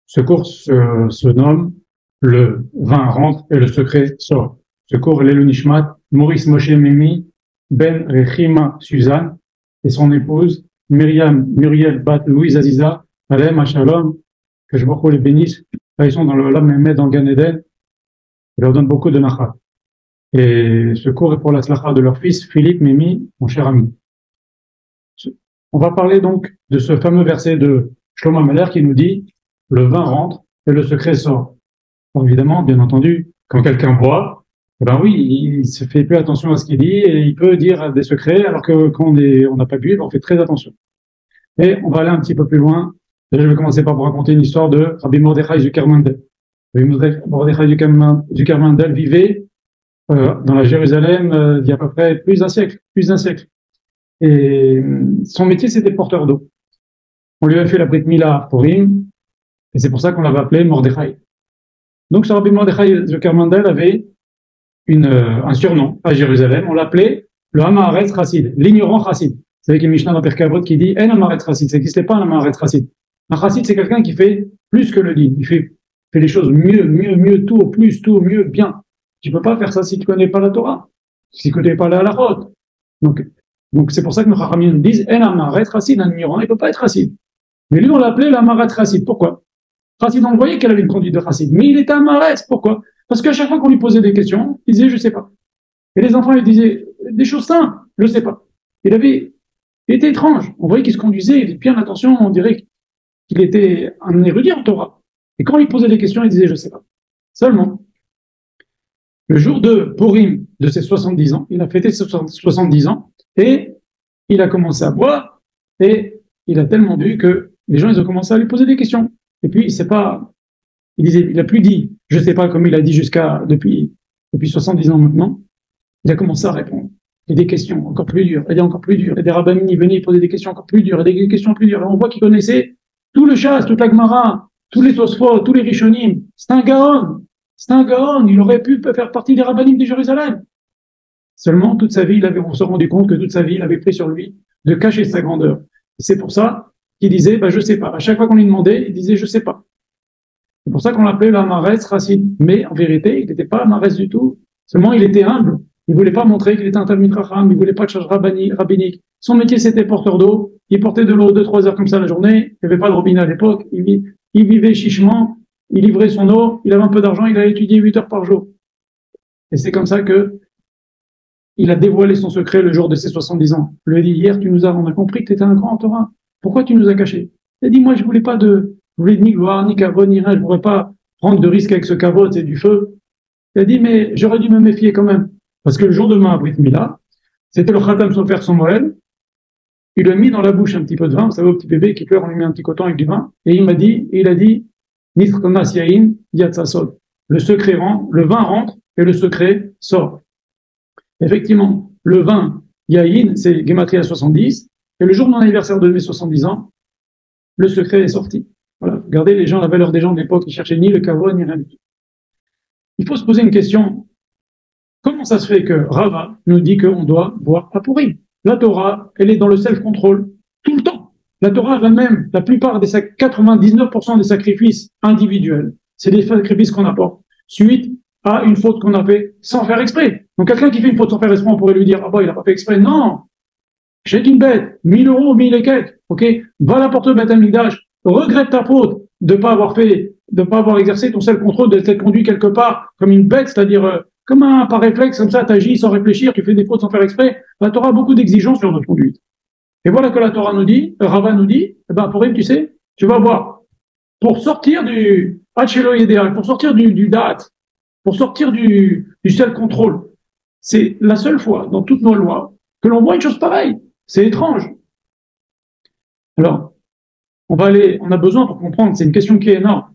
Ce cours se nomme Le vin rentre et le secret sort. Ce cours est le Nishmat, Maurice Moshe Mimi, Ben Rechima Suzanne et son épouse Myriam Muriel Bat Louise Aziza, Alem Shalom, que je beaucoup les bénisse. Ils sont dans le Olam Mehmet, dans le Gan Eden. Je leur donne beaucoup de nachat. Et ce cours est pour la slacha de leur fils Philippe Mimi, mon cher ami. On va parler donc de ce fameux verset de Shlomo Ameler qui nous dit le vin rentre et le secret sort. Bon, évidemment, bien entendu, quand quelqu'un boit, ben oui, il se fait plus attention à ce qu'il dit et il peut dire des secrets, alors que quand on n'a pas bu, ben on fait très attention. Et on va aller un petit peu plus loin. Déjà, je vais commencer par vous raconter une histoire de Rabbi Mordechai Zuckermandel. Rabbi Mordechai Zuckermandel vivait dans la Jérusalem il y a à peu près plus d'un siècle. Et son métier, c'était porteur d'eau. On lui avait fait la Brit Mila pour Purim, et c'est pour ça qu'on l'avait appelé Mordechai. Donc, ce Rabbi Mordechai Zuckermandel avait un surnom à Jérusalem. On l'appelait le Hamaretz Chassid, l'ignorant Chassid. Vous savez qu'il y a Mishnah dans Pirkei Avot qui dit « En Hamaretz Chassid », ça n'existait pas un Hamaretz Chassid. Un Chassid, c'est quelqu'un qui fait plus que le dit. Il fait les choses mieux, tout, plus, tout, mieux, bien. Tu peux pas faire ça si tu connais pas la Torah, si tu connais pas la halachot. Donc c'est pour ça que nos Chachamim nous disent « En Hamaretz Chassid », un ignorant, il peut pas être Chassid. Mais lui, on l'appelait le Hamaretz Chassid. Pourquoi? Chassid, on voyait qu'elle avait une conduite de Chassid, mais il était Hamaretz. Pourquoi? Parce qu'à chaque fois qu'on lui posait des questions, il disait « je sais pas ». Et les enfants, ils disaient des choses simples, « je sais pas ». Il était étrange. On voyait qu'il se conduisait, il faisait bien attention, on dirait qu'il était un érudit en Torah. Et quand on lui posait des questions, il disait « je sais pas ». Seulement, le jour de Purim de ses 70 ans, il a fêté ses 70 ans, et il a commencé à boire, et il a tellement bu que les gens, ils ont commencé à lui poser des questions. Et puis, il a plus dit, je sais pas, comme il a dit depuis 70 ans maintenant. Il a commencé à répondre. Et des questions encore plus dures, et encore plus dures. Et des rabbins, ils venaient poser des questions encore plus dures, et des questions plus dures. Et on voit qu'il connaissait tout le Shas, toute la Gemara, tous les Tosfot, tous les Rishonim. C'est un Gaon. Il aurait pu faire partie des rabbinim de Jérusalem. Seulement, toute sa vie, on s'est rendu compte que toute sa vie, il avait pris sur lui de cacher sa grandeur. Et c'est pour ça qu'il disait, je sais pas. À chaque fois qu'on lui demandait, il disait, je sais pas. C'est pour ça qu'on l'appelait l'Hamaretz Chassid. Mais en vérité, il n'était pas Hamaretz du tout. Seulement, il était humble. Il voulait pas montrer qu'il était un Talmid Chacham. Il voulait pas de charge rabbinique. Son métier, c'était porteur d'eau. Il portait de l'eau 2-3 heures comme ça la journée. Il n'y avait pas de robinet à l'époque. Il vivait chichement. Il livrait son eau. Il avait un peu d'argent. Il a étudié 8 heures par jour. Et c'est comme ça que il a dévoilé son secret le jour de ses 70 ans. Je lui ai dit, hier, on a compris que tu étais un grand en Torah. Pourquoi tu nous as caché? Il a dit, moi, je voulais ni gloire, ni kavod, ni rien. Je voudrais pas prendre de risque avec ce kavod, c'est du feu. Il a dit, mais j'aurais dû me méfier quand même. Parce que le jour de ma Brit Mila, c'était le Khatam Sofer son Moël. Il a mis dans la bouche un petit peu de vin. Vous savez, au petit bébé qui pleure, on lui met un petit coton avec du vin. Et il a dit, Nitchonas Yain, Yatsasod. Le secret rentre, le vin rentre et le secret sort. Effectivement, le vin, Yain, c'est Gematria 70. Et le jour de mon anniversaire de mes 70 ans, le secret est sorti. Voilà. Regardez les gens, la valeur des gens de l'époque, ils cherchaient ni le kavod, ni rien du tout. Il faut se poser une question. Comment ça se fait que Rava nous dit qu'on doit boire à Purim? La Torah, elle est dans le self-control tout le temps. La Torah elle-même, la plupart 99% des sacrifices individuels, c'est des sacrifices qu'on apporte suite à une faute qu'on a fait sans faire exprès. Donc quelqu'un qui fait une faute sans faire exprès, on pourrait lui dire, il n'a pas fait exprès. Non! Jette une bête, 1000 euros, 1000 et quelques, ok? Va la porter au Beth Amikdash, regrette ta faute de pas avoir exercé ton self-contrôle, de t'être conduit quelque part comme une bête, c'est-à-dire, par réflexe, comme ça, t'agis sans réfléchir, tu fais des fautes sans faire exprès. La Torah a beaucoup d'exigences sur notre conduite. Et voilà que la Torah nous dit, Rava nous dit, pour tu sais, tu vas voir, pour sortir du Hachelo idéal, pour sortir du date, pour sortir du self-contrôle, c'est la seule fois dans toutes nos lois que l'on voit une chose pareille. C'est étrange. Alors, on a besoin pour comprendre, c'est une question qui est énorme.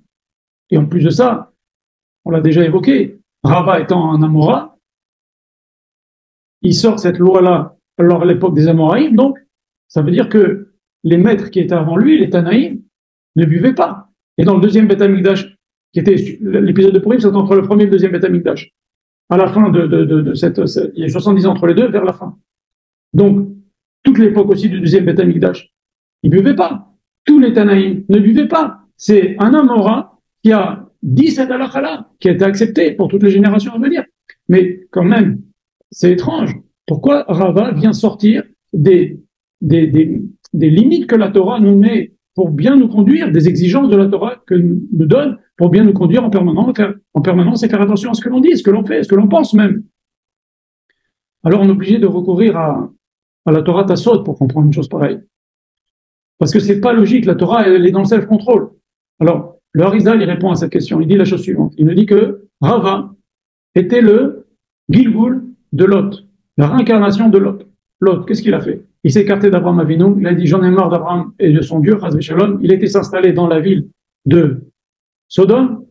Et en plus de ça, on l'a déjà évoqué, Rava étant un Amora, il sort cette loi-là à l'époque des Amoraïm, donc ça veut dire que les maîtres qui étaient avant lui, les Tanaïm, ne buvaient pas. Et dans le deuxième Beth Amikdash, qui était l'épisode de Purim, c'est entre le premier et le deuxième Beth Amikdash. À la fin il y a 70 ans entre les deux, vers la fin. Donc, toute l'époque aussi du deuxième Beth Amikdash, ils buvaient pas. Tous les Tanaïm ne buvaient pas. c'est un Amora qui a dit cette halakha-là, qui a été acceptée pour toutes les générations à venir. Mais quand même, c'est étrange. Pourquoi Rava vient sortir des limites que la Torah nous met pour bien nous conduire, des exigences de la Torah que nous donne pour bien nous conduire en permanence et faire attention à ce que l'on dit, ce que l'on fait, ce que l'on pense même. Alors on est obligé de recourir à la Torah Tassot pour comprendre une chose pareille. Parce que c'est pas logique, la Torah elle est dans le self-control. Alors, le Harizal, il répond à cette question, il dit la chose suivante, il nous dit que Rava était le Gilgul de Lot, la réincarnation de Lot. Lot, qu'est-ce qu'il a fait? Il s'est écarté d'Abraham Avinu, il a dit j'en ai marre d'Abraham et de son Dieu, Chas Shalom. Il a été s'installer dans la ville de Sodome,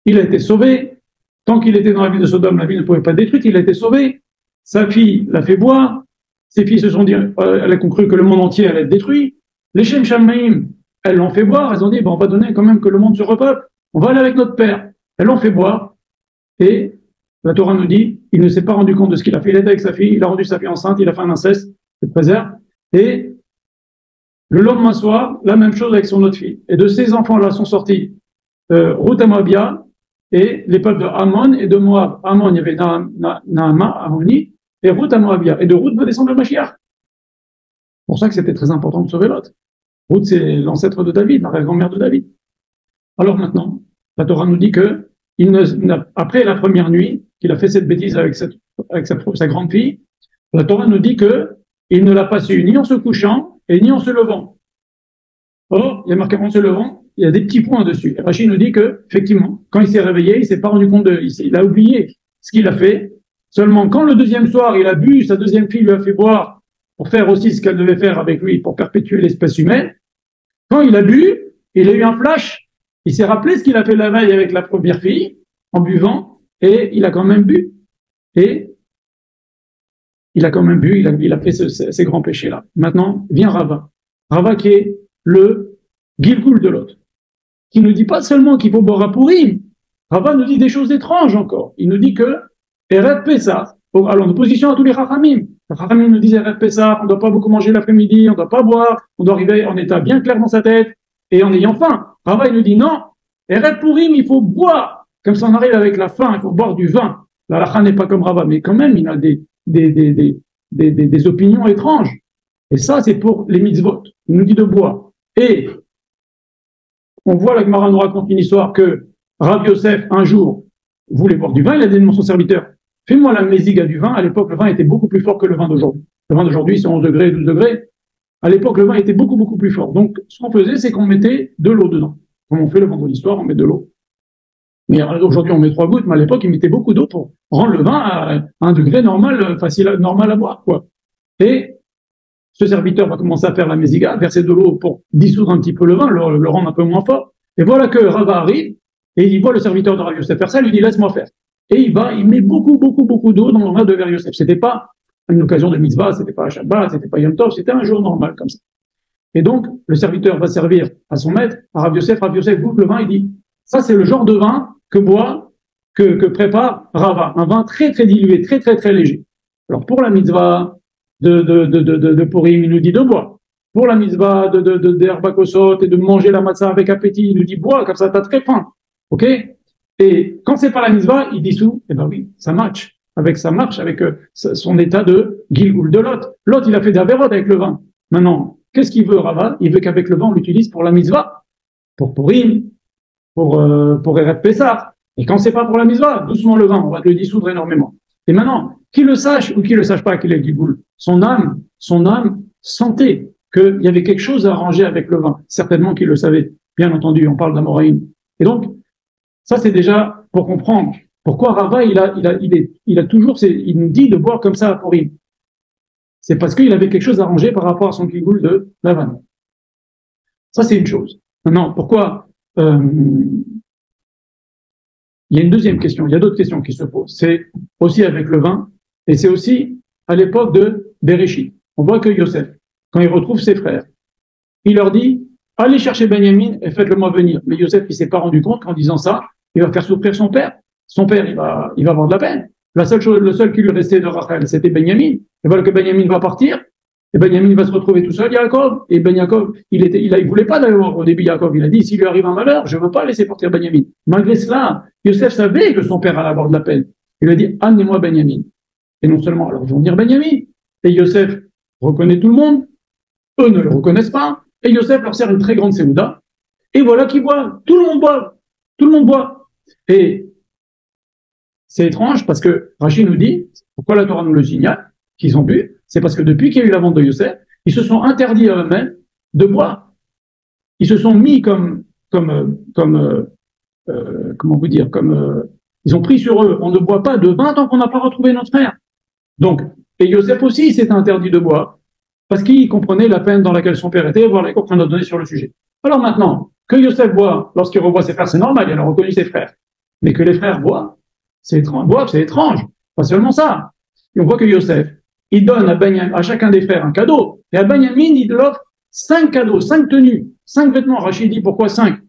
il a été sauvé. Tant qu'il était dans la ville de Sodome, la ville ne pouvait pas être détruite, il a été sauvé. Sa fille l'a fait boire, ses filles se sont dit, elles ont cru que le monde entier allait être détruit. Les Shem Shamaim, elles l'ont fait boire, elles ont dit, on va donner quand même que le monde se repeuple, on va aller avec notre père. Elles l'ont fait boire, et la Torah nous dit, il ne s'est pas rendu compte de ce qu'il a fait, il était avec sa fille, il a rendu sa fille enceinte, il a fait un inceste, le préserve, et le lendemain soir, la même chose avec son autre fille. Et de ces enfants-là sont sortis Ruth et Moabia, et les peuples de Ammon et de Moab. Ammon, il y avait Naama, Ammoni, et Ruth à Moabia. Et de Ruth va descendre le Mashiach. C'est pour ça que c'était très important de sauver Lot. Ruth, c'est l'ancêtre de David, la grand-mère de David. Alors maintenant, la Torah nous dit que, après la première nuit, qu'il a fait cette bêtise avec sa grande fille, la Torah nous dit que il ne l'a pas su ni en se couchant et ni en se levant. Or, il y a marqué en se levant, il y a des petits points dessus. Et Rachid nous dit que, effectivement, quand il s'est réveillé, il s'est pas rendu compte il a oublié ce qu'il a fait. Seulement, quand le deuxième soir, il a bu, sa deuxième fille lui a fait boire pour faire aussi ce qu'elle devait faire avec lui pour perpétuer l'espèce humaine. Quand il a bu, il a eu un flash. Il s'est rappelé ce qu'il a fait la veille avec la première fille, en buvant, et il a quand même bu. Et il a quand même bu, il a fait ces grands péchés-là. Maintenant, vient Rava. Rava qui est le Gilgul de l'autre. Qui ne dit pas seulement qu'il faut boire à Pourim. Rava nous dit des choses étranges encore. Il nous dit que Erev Pessah, alors en opposition à tous les Chachamim. Les Chachamim nous disent Erev Pessah, on ne doit pas beaucoup manger l'après-midi, on ne doit pas boire, on doit arriver en état bien clair dans sa tête et en ayant faim. Rava il nous dit non, Erev Pourim, il faut boire. Comme ça on arrive avec la faim, il faut boire du vin. La Lacha n'est pas comme Rava, mais quand même il a des opinions étranges. Et ça, c'est pour les mitzvot. Il nous dit de boire. Et on voit, la Gemara nous raconte une histoire que Rav Yosef, un jour, voulait boire du vin, il a dit à son serviteur, fais-moi la méziga du vin. À l'époque, le vin était beaucoup plus fort que le vin d'aujourd'hui. Le vin d'aujourd'hui, c'est 11 degrés, 12 degrés. À l'époque, le vin était beaucoup, beaucoup plus fort. Donc, ce qu'on faisait, c'est qu'on mettait de l'eau dedans. Comme on fait le vendredi soir, on met de l'eau. Mais aujourd'hui, on met 3 gouttes, mais à l'époque, ils mettaient beaucoup d'eau pour rendre le vin à 1 degré normal, normal à boire, quoi. Et ce serviteur va commencer à faire la méziga, verser de l'eau pour dissoudre un petit peu le vin, le rendre un peu moins fort. Et voilà que Rava arrive, et il voit le serviteur de Rav Yosef faire ça, il lui dit, laisse-moi faire. Et il met beaucoup d'eau dans le vin de Rav Yosef. C'était pas une occasion de mitzvah, c'était pas un Shabbat, c'était pas Yom Tov, c'était un jour normal, comme ça. Et donc, le serviteur va servir à son maître, à Rav Yosef goûte le vin, il dit, ça c'est le genre de vin que prépare Rava. Un vin très très dilué, très très très léger. Alors, pour la mitzvah de Purim, il nous dit de boire. Pour la mitzvah d'Herbakosot et de manger la matzah avec appétit, il nous dit bois, comme ça t'as très faim. Ok? Et quand c'est pas la mitzvah, il dissout, eh ben oui, ça marche avec son état de Gilgul de Lot. Lot, il a fait d'Averot avec le vin. Maintenant, qu'est-ce qu'il veut, Rava? Il veut qu'avec le vin, on l'utilise pour la mitzvah, pour Purim, pour Erev Pessah. Et quand c'est pas pour la mitzvah, doucement le vin, on va le dissoudre énormément. Et maintenant, qu'il le sache ou qu'il le sache pas qu'il est Gilgul, son âme sentait qu'il y avait quelque chose à arranger avec le vin. Certainement qu'il le savait. Bien entendu, on parle d'Amoraïm. Et donc, ça c'est déjà pour comprendre pourquoi Rava il nous dit de boire comme ça à Purim. C'est parce qu'il avait quelque chose à arranger par rapport à son Gilgul de Lavan. Ça c'est une chose. Maintenant, pourquoi il y a une deuxième question, il y a d'autres questions qui se posent. C'est aussi avec le vin, et c'est aussi à l'époque de Bereshit. On voit que Yosef, quand il retrouve ses frères, il leur dit, allez chercher Benjamin et faites-le-moi venir. Mais Yosef, il s'est pas rendu compte qu'en disant ça, il va faire souffrir son père. Son père, il va avoir de la peine. Le seul qui lui restait de Rachel, c'était Benjamin. Et voilà que Benjamin va partir. Et Benjamin va se retrouver tout seul, Yaakov. Et Ben Yaakov, il voulait pas d'ailleurs au début, Yaakov. Il a dit, s'il lui arrive un malheur, je ne veux pas laisser partir Benjamin. Malgré cela, Yosef savait que son père allait avoir de la peine. Il lui a dit, amenez-moi Benjamin. Et non seulement, alors ils vont dire Benjamin. Et Yosef reconnaît tout le monde. Eux ne le reconnaissent pas. Et Yosef leur sert une très grande séouda. Et voilà qu'ils boivent. Tout le monde boit. Tout le monde boit. Et c'est étrange parce que Rachid nous dit, pourquoi la Torah nous le signale, qu'ils ont bu, c'est parce que depuis qu'il y a eu la vente de Yosef, ils se sont interdits à eux-mêmes de boire. Ils se sont mis comment vous dire, ils ont pris sur eux, on ne boit pas de vin tant qu'on n'a pas retrouvé notre frère. Donc, et Yosef aussi, il s'est interdit de boire parce qu'il comprenait la peine dans laquelle son père était, voir les cours qu'on a donnés sur le sujet. Alors maintenant, que Yosef boit lorsqu'il revoit ses frères, c'est normal, il a reconnu ses frères. Mais que les frères boivent, c'est étrange. Boivent, c'est étrange. Pas seulement ça. Et on voit que Yosef, il donne à chacun des frères un cadeau. Et à Benjamin, il offre 5 cadeaux, 5 tenues, 5 vêtements. Rachid dit pourquoi 5?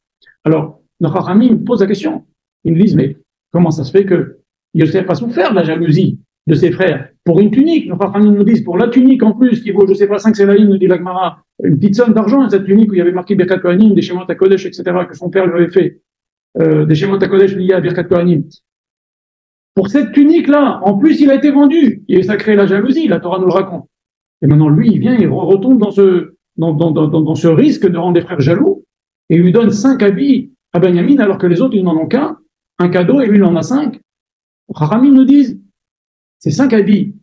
Alors, notre Rami me pose la question. Ils me disent, mais comment ça se fait que Yosef a souffert de la jalousie de ses frères pour une tunique? Notre Rami nous dit, pour la tunique en plus, qui vaut, je sais pas, 5 sélaïm, nous dit la Gemara, une petite somme d'argent, cette tunique où il y avait marqué Birkat Kohanim, des Shemot HaKodesh, etc., que son père lui avait fait, des Shemot HaKodesh liés à Birkat Kohanim. Pour cette tunique-là, en plus, il a été vendu. Et ça crée la jalousie, la Torah nous le raconte. Et maintenant, lui, il vient, il retombe dans ce risque de rendre les frères jaloux, et il lui donne 5 habits à Benjamin, alors que les autres, ils n'en ont qu'un, un cadeau, et lui, il en a 5. Chachamim nous disent, ces 5 habits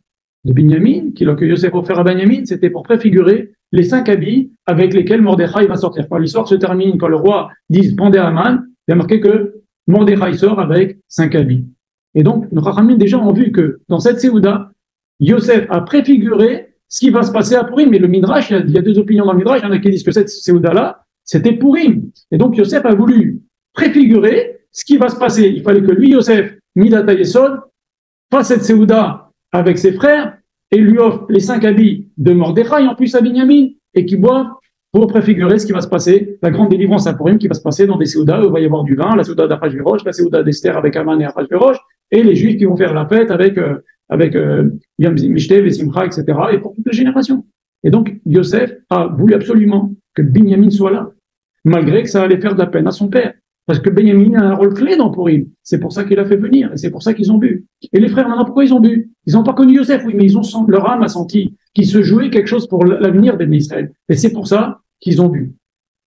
de Benjamin, que Yosef a offert à Benjamin, c'était pour préfigurer les 5 habits avec lesquels Mordechai va sortir. Quand l'histoire se termine, quand le roi dit, pendez Haman, il y a marqué que Mordechai sort avec 5 habits. Et donc, nos Chachamim déjà ont vu que dans cette Séouda, Yosef a préfiguré ce qui va se passer à Purim. Mais le Midrash, il y a 2 opinions dans le Midrash. Il y en a qui disent que cette Séouda-là, c'était Purim. Et donc, Yosef a voulu préfigurer ce qui va se passer. Il fallait que lui, Yosef, Midata Yesod, fasse cette Séouda avec ses frères et lui offre les 5 habits de Mordechai en plus à Binyamin et qui boivent pour préfigurer ce qui va se passer, la grande délivrance à Purim qui va se passer dans des Séoudas où il va y avoir du vin, la Séouda d'Achashverosh, la Séouda d'Esther avec Aman et Achashverosh, et les Juifs qui vont faire la fête avec Yom Mishte, Vesimcha, etc., et pour toutes les générations. Et donc, Yosef a voulu absolument que Binyamin soit là, malgré que ça allait faire de la peine à son père. Parce que Binyamin a un rôle clé dans Purim. C'est pour ça qu'il a fait venir, et c'est pour ça qu'ils ont bu. Et les frères, maintenant, pourquoi ils ont bu? Ils n'ont pas connu Yosef, oui, mais leur âme a senti qu'il se jouait quelque chose pour l'avenir des Israël. Et c'est pour ça qu'ils ont bu.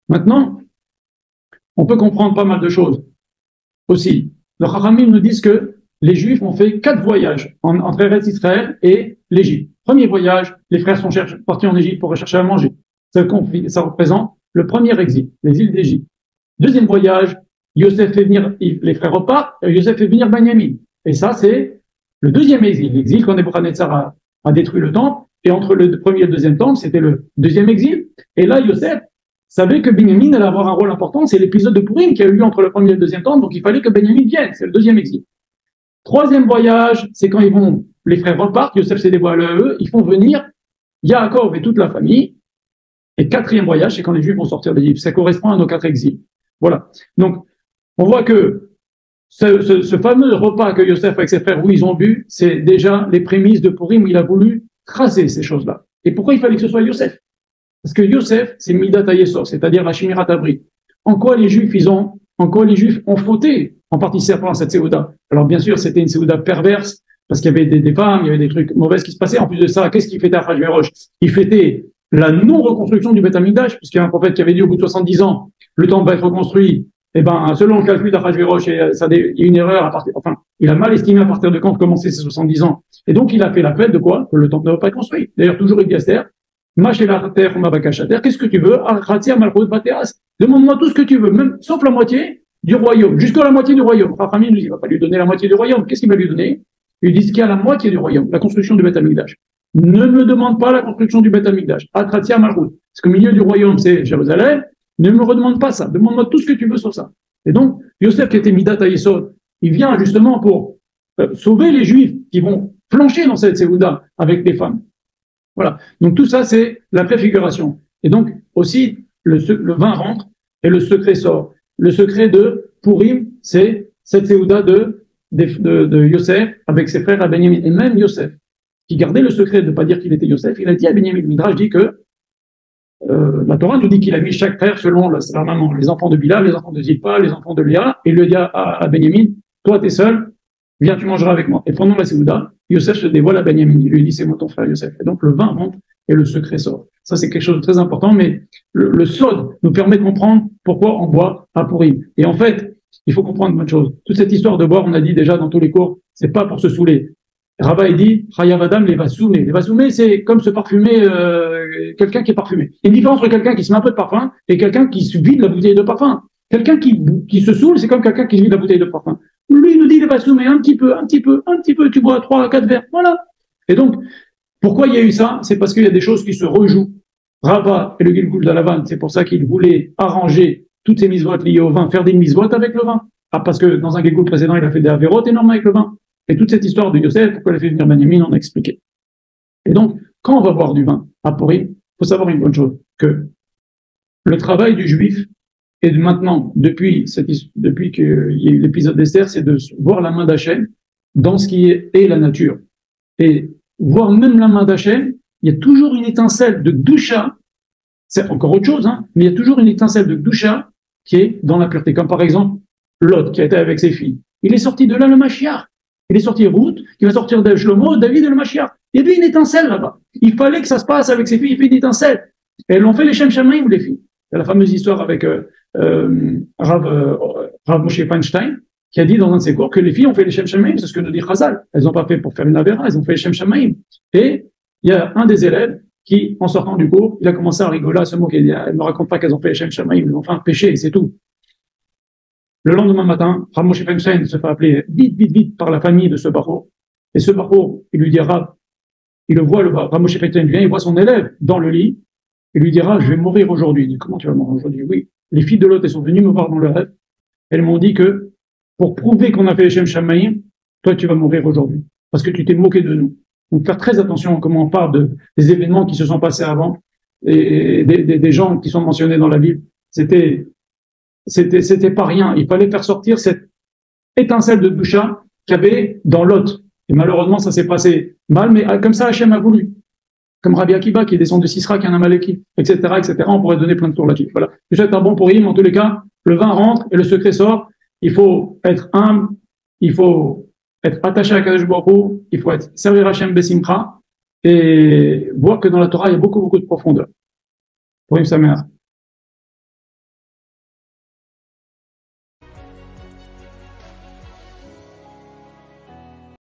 Maintenant, on peut comprendre pas mal de choses aussi. Les Chachamim nous disent que les Juifs ont fait 4 voyages entre Eretz Israël et l'Égypte. Premier voyage, les frères sont partis en Égypte pour rechercher à manger. Ça représente le premier exil, l'exil d'Égypte. Deuxième voyage, Yosef fait venir, les frères repartent, Yosef fait venir Benjamin. Et ça, c'est le deuxième exil. L'exil quand Nebuchadnezzar a détruit le temple. Et entre le premier et le deuxième temple, c'était le deuxième exil. Et là, Yosef savait que Benjamin allait avoir un rôle important. C'est l'épisode de Purim qui a eu lieu entre le premier et le deuxième temple. Donc, il fallait que Benjamin vienne. C'est le deuxième exil. Troisième voyage, c'est quand les frères repartent. Yosef s'est dévoilé à eux. Ils font venir Yaakov et toute la famille. Et quatrième voyage, c'est quand les Juifs vont sortir d'Égypte. Ça correspond à nos 4 exils. Voilà. Donc, on voit que ce fameux repas que Yosef avec ses frères, où ils ont bu, c'est déjà les prémices de Purim où il a voulu tracer ces choses-là. Et pourquoi il fallait que ce soit Yosef? Parce que Yosef, c'est Midata Yesor, c'est-à-dire la Shemirat Abri. En quoi les Juifs ont fauté en participant à cette Séouda? Alors bien sûr, c'était une Séouda perverse, parce qu'il y avait des femmes, il y avait des trucs mauvais qui se passaient. En plus de ça, qu'est-ce qu'il fêtait à Achashverosh? Il fêtait la non-reconstruction du Beth Amikdash, puisqu'il y a un prophète qui avait dit au bout de 70 ans, le temple va être reconstruit. Eh ben, selon le calcul d'Achashverosh, il y a une erreur il a mal estimé à partir de quand commençaient ces 70 ans. Et donc, il a fait la fête de quoi? Que le temple ne va pas être construit. D'ailleurs, toujours avec Esther, qu'est-ce que tu veux? Demande-moi tout ce que tu veux, même, sauf la moitié du royaume, jusqu'à la moitié du royaume. Rachamim nous dit, il va pas lui donner la moitié du royaume. Qu'est-ce qu'il va lui donner? Il dit qu'il y a la moitié du royaume, la construction du Beth Amikdash. Ne me demande pas la construction du Beth Amikdash. Atratia Malchut. Parce que le milieu du royaume, c'est Jérusalem. Ne me redemande pas ça. Demande-moi tout ce que tu veux sur ça. Et donc, Yosef, qui était Midata Yesod, il vient justement pour sauver les Juifs qui vont flancher dans cette Séouda avec les femmes. Voilà. Donc, tout ça, c'est la préfiguration. Et donc, aussi, le vin rentre et le secret sort. Le secret de Purim, c'est cette Séouda de Yosef avec ses frères à Benjamin. Et même Yosef, qui gardait le secret de ne pas dire qu'il était Yosef, il a dit à Benjamin. Le Midrash dit que la Torah nous dit qu'il a mis chaque frère selon sa maman, les enfants de Bilha, les enfants de Zilpa, les enfants de Léa, et il lui dit à Benjamin, toi t'es seul, viens tu mangeras avec moi. Et pendant la Séouda, Yosef se dévoile à Benjamin, il lui dit c'est moi ton frère Yosef. Et donc le vin rentre et le secret sort. Ça c'est quelque chose de très important, mais le sod nous permet de comprendre pourquoi on boit à Pourim. Et en fait, il faut comprendre une chose. Toute cette histoire de boire, on a dit déjà dans tous les cours, c'est pas pour se saouler. Rabbi dit, Chayavadam les vasoumés. Les vasoumés, c'est comme se parfumer, quelqu'un qui est parfumé. Il y a une différence entre quelqu'un qui se met un peu de parfum et quelqu'un qui se vide la bouteille de parfum. Quelqu'un qui se saoule, c'est comme quelqu'un qui se vide la bouteille de parfum. Lui, il nous dit les vasoumés, un petit peu, tu bois 3 à 4 verres. Voilà. Et donc, pourquoi il y a eu ça? C'est parce qu'il y a des choses qui se rejouent. Rabat et le Gilgul d'Alavan, c'est pour ça qu'il voulait arranger toutes ces mises-votes liées au vin, faire des mises-votes avec le vin. Ah, parce que dans un Gilgul précédent, il a fait des avérotes énormes avec le vin. Et toute cette histoire de Yosef, pourquoi elle a fait venir Benjamin, on a expliqué. Et donc, quand on va boire du vin à Pourim, il faut savoir une bonne chose, que le travail du juif, et maintenant, depuis qu'il y a eu l'épisode d'Esther, c'est de voir la main d'Hachem dans ce qui est la nature. Et voir même la main d'Hachem, il y a toujours une étincelle de Gdusha, c'est encore autre chose, hein, mais il y a toujours une étincelle de Gdusha qui est dans la pureté. Comme par exemple, Lot, qui a été avec ses filles. Il est sorti de là, le Mashiach. Il est sorti Ruth, qui va sortir de Shlomo, David et le Mashiach. Il y avait une étincelle là-bas. Il fallait que ça se passe avec ses filles, il y avait une étincelle. Et elles l'ont fait les Shem Shamaim, les filles. C'est la fameuse histoire avec Rav Moshe Feinstein, qui a dit dans un de ses cours que les filles ont fait les Shem Shamaim, c'est ce que nous dit Chazal. Elles n'ont pas fait pour faire une avéra, elles ont fait les Shem Shamaim. Et il y a un des élèves qui, en sortant du cours, il a commencé à rigoler à ce mot qu'il dit, elle ne me raconte pas qu'elles ont fait les Shem Shamaim, elles ont fait un péché, c'est tout. Le lendemain matin, Rav Moshe Feinstein se fait appeler vite par la famille de ce Bachour. Et ce Bachour, il lui dit Rav, il le voit, Rav Moshe Feinstein vient, il voit son élève dans le lit, il lui dira, je vais mourir aujourd'hui. Il dit, comment tu vas mourir aujourd'hui? Oui. Les filles de Lot, elles sont venues me voir dans le rêve. Elles m'ont dit que, pour prouver qu'on a fait les Shem Shamaim, toi, tu vas mourir aujourd'hui. Parce que tu t'es moqué de nous. Donc, faire très attention comment on parle des événements qui se sont passés avant et des gens qui sont mentionnés dans la Bible. C'était pas rien. Il fallait faire sortir cette étincelle de Doucha qu'il y avait dans Lot. Et malheureusement, ça s'est passé mal, mais comme ça, Hachem a voulu. Comme Rabbi Akiba, qui descend de Sisra, qui est un Amaleki, etc., etc. On pourrait donner plein de tours là-dessus. Voilà. Je souhaite un bon Pourim. En tous les cas, le vin rentre et le secret sort. Il faut être humble. Il faut être attaché à Kadosh Baruch Hu. Il faut être servir Hachem Besimcha et voir que dans la Torah, il y a beaucoup de profondeur. Pourim Sameach.